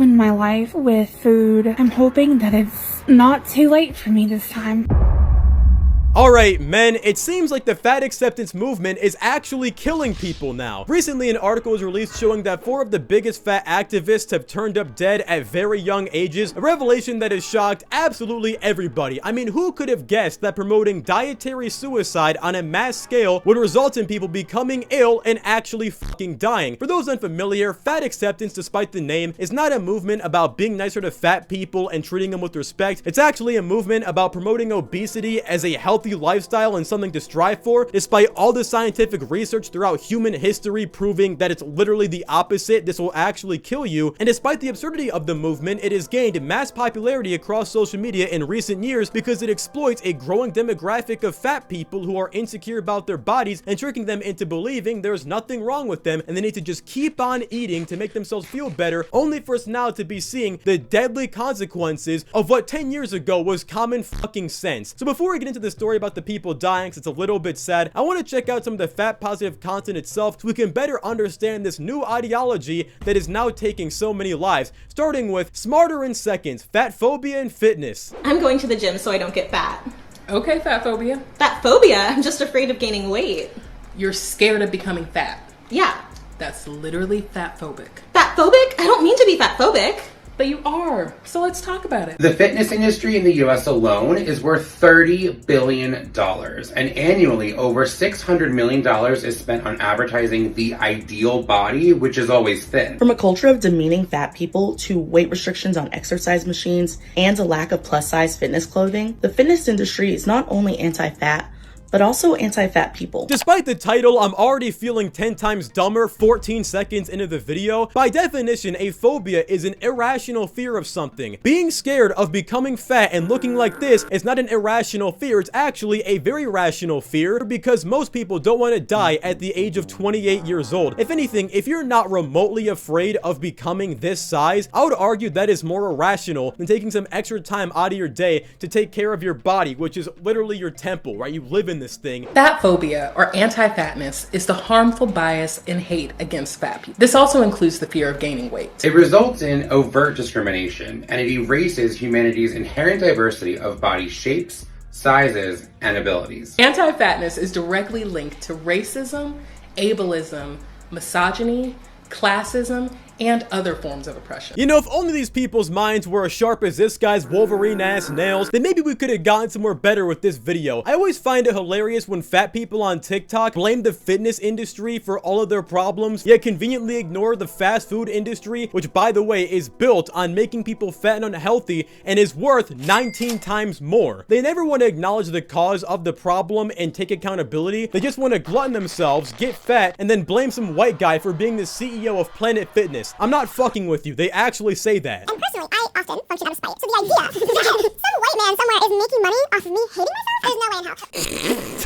ruin my life with food. I'm hoping that it's not too late for me this time. Alright, men, it seems like the fat acceptance movement is actually killing people now. Recently, an article was released showing that 4 of the biggest fat activists have turned up dead at very young ages, a revelation that has shocked absolutely everybody. I mean, who could have guessed that promoting dietary suicide on a mass scale would result in people becoming ill and actually fucking dying? For those unfamiliar, fat acceptance, despite the name, is not a movement about being nicer to fat people and treating them with respect. It's actually a movement about promoting obesity as a healthy lifestyle and something to strive for, despite all the scientific research throughout human history proving that it's literally the opposite. This will actually kill you. And despite the absurdity of the movement, it has gained mass popularity across social media in recent years because it exploits a growing demographic of fat people who are insecure about their bodies and tricking them into believing there's nothing wrong with them and they need to just keep on eating to make themselves feel better, only for us now to be seeing the deadly consequences of what 10 years ago was common fucking sense. So before we get into the story about the people dying, because it's a little bit sad, I want to check out some of the fat positive content itself so we can better understand this new ideology that is now taking so many lives, starting with smarter in seconds, fat phobia and fitness. I'm going to the gym so I don't get fat. Okay, fat phobia. Fat phobia? I'm just afraid of gaining weight. You're scared of becoming fat. Yeah. That's literally fat phobic. Fat phobic? I don't mean to be fat phobic. But you are. So let's talk about it. The fitness industry in the US alone is worth $30 billion, and annually over $600 million is spent on advertising the ideal body, which is always thin. From a culture of demeaning fat people to weight restrictions on exercise machines and a lack of plus-size fitness clothing, the fitness industry is not only anti-fat, but also anti-fat people. Despite the title, I'm already feeling 10 times dumber 14 seconds into the video. By definition, a phobia is an irrational fear of something. Being scared of becoming fat and looking like this is not an irrational fear. It's actually a very rational fear because most people don't want to die at the age of 28 years old. If anything, if you're not remotely afraid of becoming this size, I would argue that is more irrational than taking some extra time out of your day to take care of your body, which is literally your temple, right? You live in this thing. Fat phobia, or anti-fatness, is the harmful bias and hate against fat people. This also includes the fear of gaining weight. It results in overt discrimination, and it erases humanity's inherent diversity of body shapes, sizes, and abilities. Anti-fatness is directly linked to racism, ableism, misogyny, classism, and other forms of oppression. You know, if only these people's minds were as sharp as this guy's Wolverine-ass nails, then maybe we could have gotten somewhere better with this video. I always find it hilarious when fat people on TikTok blame the fitness industry for all of their problems, yet conveniently ignore the fast food industry, which, by the way, is built on making people fat and unhealthy and is worth 19 times more. They never want to acknowledge the cause of the problem and take accountability. They just want to glutton themselves, get fat, and then blame some white guy for being the CEO of Planet Fitness. I'm not fucking with you. They actually say that. And personally, I often function out of spite. So the idea that some white man somewhere is making money off of me hating myself, there's no way in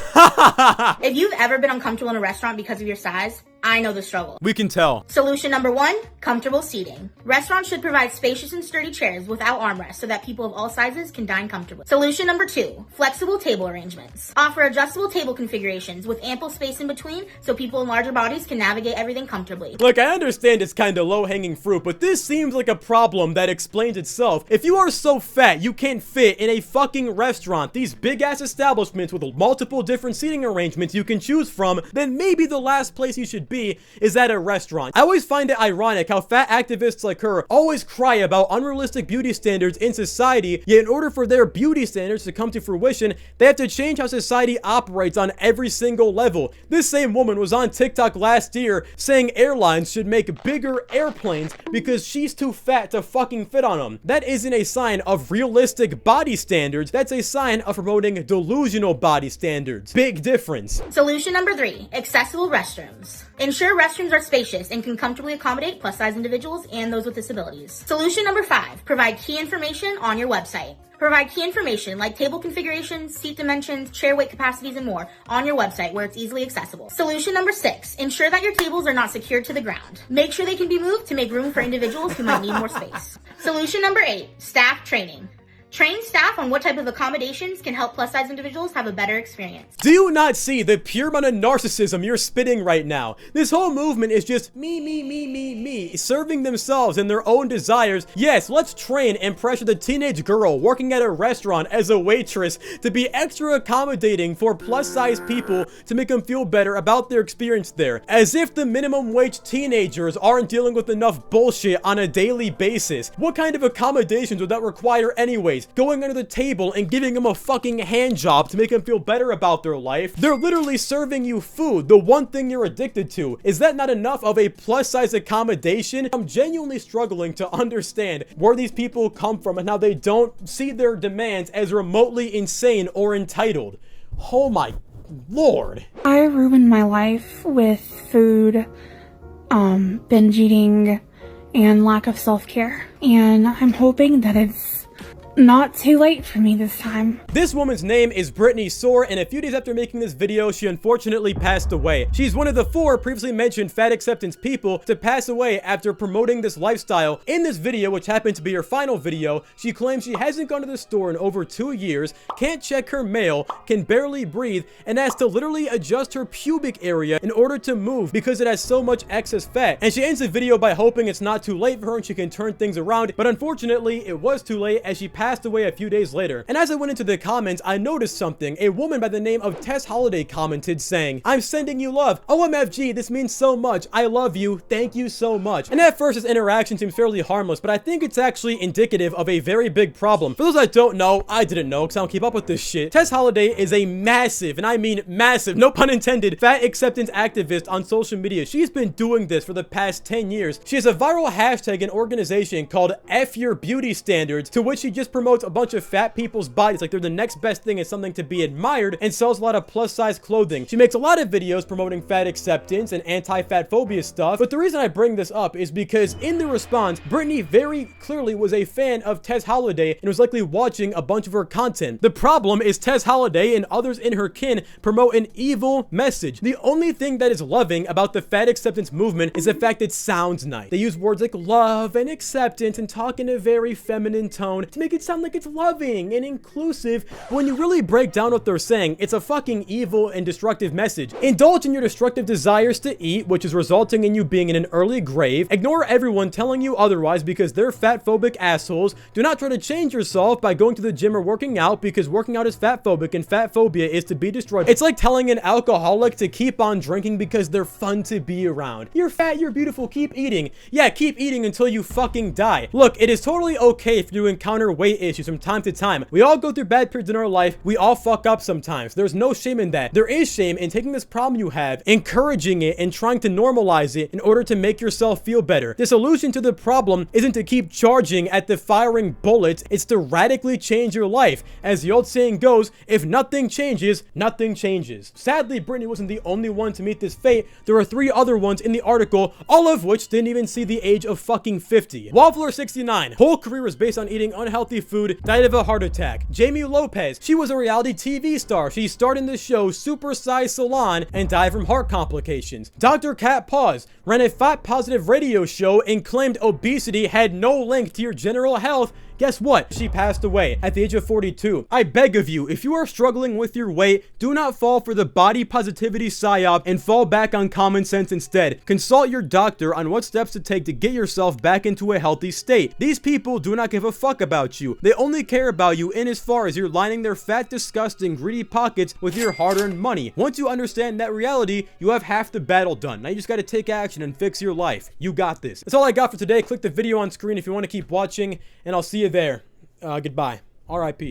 hell. If you've ever been uncomfortable in a restaurant because of your size, I know the struggle. We can tell. Solution number 1, comfortable seating. Restaurants should provide spacious and sturdy chairs without armrests so that people of all sizes can dine comfortably. Solution number 2, flexible table arrangements. Offer adjustable table configurations with ample space in between so people in larger bodies can navigate everything comfortably. Look, I understand it's kind of low-hanging fruit, but this seems like a problem that explains itself. If you are so fat you can't fit in a fucking restaurant, these big-ass establishments with multiple different seating arrangements you can choose from, then maybe the last place you should be is at a restaurant. I always find it ironic how fat activists like her always cry about unrealistic beauty standards in society, yet in order for their beauty standards to come to fruition, they have to change how society operates on every single level. This same woman was on TikTok last year saying airlines should make bigger airplanes because she's too fat to fucking fit on them. That isn't a sign of realistic body standards, that's a sign of promoting delusional body standards. Big difference. Solution number 3, accessible restrooms. Ensure restrooms are spacious and can comfortably accommodate plus-size individuals and those with disabilities. Solution number 5, provide key information on your website. Provide key information like table configurations, seat dimensions, chair weight capacities, and more on your website where it's easily accessible. Solution number 6, ensure that your tables are not secured to the ground. Make sure they can be moved to make room for individuals who might need more space. Solution number 8, staff training. Train staff on what type of accommodations can help plus size individuals have a better experience. Do you not see the pure amount of narcissism you're spitting right now? This whole movement is just me, serving themselves and their own desires. Yes, let's train and pressure the teenage girl working at a restaurant as a waitress to be extra accommodating for plus size people to make them feel better about their experience there. As if the minimum wage teenagers aren't dealing with enough bullshit on a daily basis. What kind of accommodations would that require anyways? Going under the table and giving them a fucking hand job to make them feel better about their life? They're literally serving you food, the one thing you're addicted to. Is that not enough of a plus size accommodation? I'm genuinely struggling to understand where these people come from and how they don't see their demands as remotely insane or entitled. Oh my lord. I ruined my life with food, binge eating, and lack of self-care. And I'm hoping that it's not too late for me this time. This woman's name is Brittany Soar, and a few days after making this video, she unfortunately passed away. She's one of the 4 previously mentioned fat acceptance people to pass away after promoting this lifestyle. In this video, which happened to be her final video, she claims she hasn't gone to the store in over 2 years, can't check her mail, can barely breathe, and has to literally adjust her pubic area in order to move because it has so much excess fat. And she ends the video by hoping it's not too late for her and she can turn things around, but unfortunately, it was too late as she passed away a few days later. And as I went into the comments, I noticed something. A woman by the name of Tess Holiday commented saying, "I'm sending you love. OMFG, this means so much. I love you. Thank you so much." And at first, this interaction seems fairly harmless, but I think it's actually indicative of a very big problem. For those that don't know, I didn't know because I don't keep up with this shit. Tess Holiday is a massive, and I mean massive, no pun intended, fat acceptance activist on social media. She's been doing this for the past 10 years. She has a viral hashtag and organization called F Your Beauty Standards, to which she just promotes a bunch of fat people's bodies like they're the next best thing and something to be admired, and sells a lot of plus size clothing. She makes a lot of videos promoting fat acceptance and anti-fat phobia stuff, but the reason I bring this up is because in the response, Brittany very clearly was a fan of Tess Holiday and was likely watching a bunch of her content. The problem is Tess Holiday and others in her kin promote an evil message. The only thing that is loving about the fat acceptance movement is the fact it sounds nice. They use words like love and acceptance and talk in a very feminine tone to make it sound like it's loving and inclusive. But when you really break down what they're saying, it's a fucking evil and destructive message. Indulge in your destructive desires to eat, which is resulting in you being in an early grave. Ignore everyone telling you otherwise because they're fat phobic assholes. Do not try to change yourself by going to the gym or working out because working out is fat phobic and fat phobia is to be destroyed. It's like telling an alcoholic to keep on drinking because they're fun to be around. You're fat, you're beautiful, keep eating. Yeah, keep eating until you fucking die. Look, it is totally okay if you encounter weight issues from time to time. We all go through bad periods in our life. We all fuck up sometimes. There's no shame in that. There is shame in taking this problem you have, encouraging it, and trying to normalize it in order to make yourself feel better. The solution to the problem isn't to keep charging at the firing bullets. It's to radically change your life. As the old saying goes, if nothing changes, nothing changes. Sadly, Brittany wasn't the only one to meet this fate. There are 3 other ones in the article, all of which didn't even see the age of fucking 50. Waffler69, whole career was based on eating unhealthy food, died of a heart attack. Jamie Lopez, she was a reality TV star. She starred in the show Super Size Salon and died from heart complications. Dr. Kat Paws ran a fat positive radio show and claimed obesity had no link to your general health. Guess what? She passed away at the age of 42. I beg of you, if you are struggling with your weight, do not fall for the body positivity psyop and fall back on common sense instead. Consult your doctor on what steps to take to get yourself back into a healthy state. These people do not give a fuck about you. They only care about you in as far as you're lining their fat, disgusting, greedy pockets with your hard-earned money. Once you understand that reality, you have half the battle done. Now you just gotta take action and fix your life. You got this. That's all I got for today. Click the video on screen if you want to keep watching, and I'll see you there. Goodbye. RIP.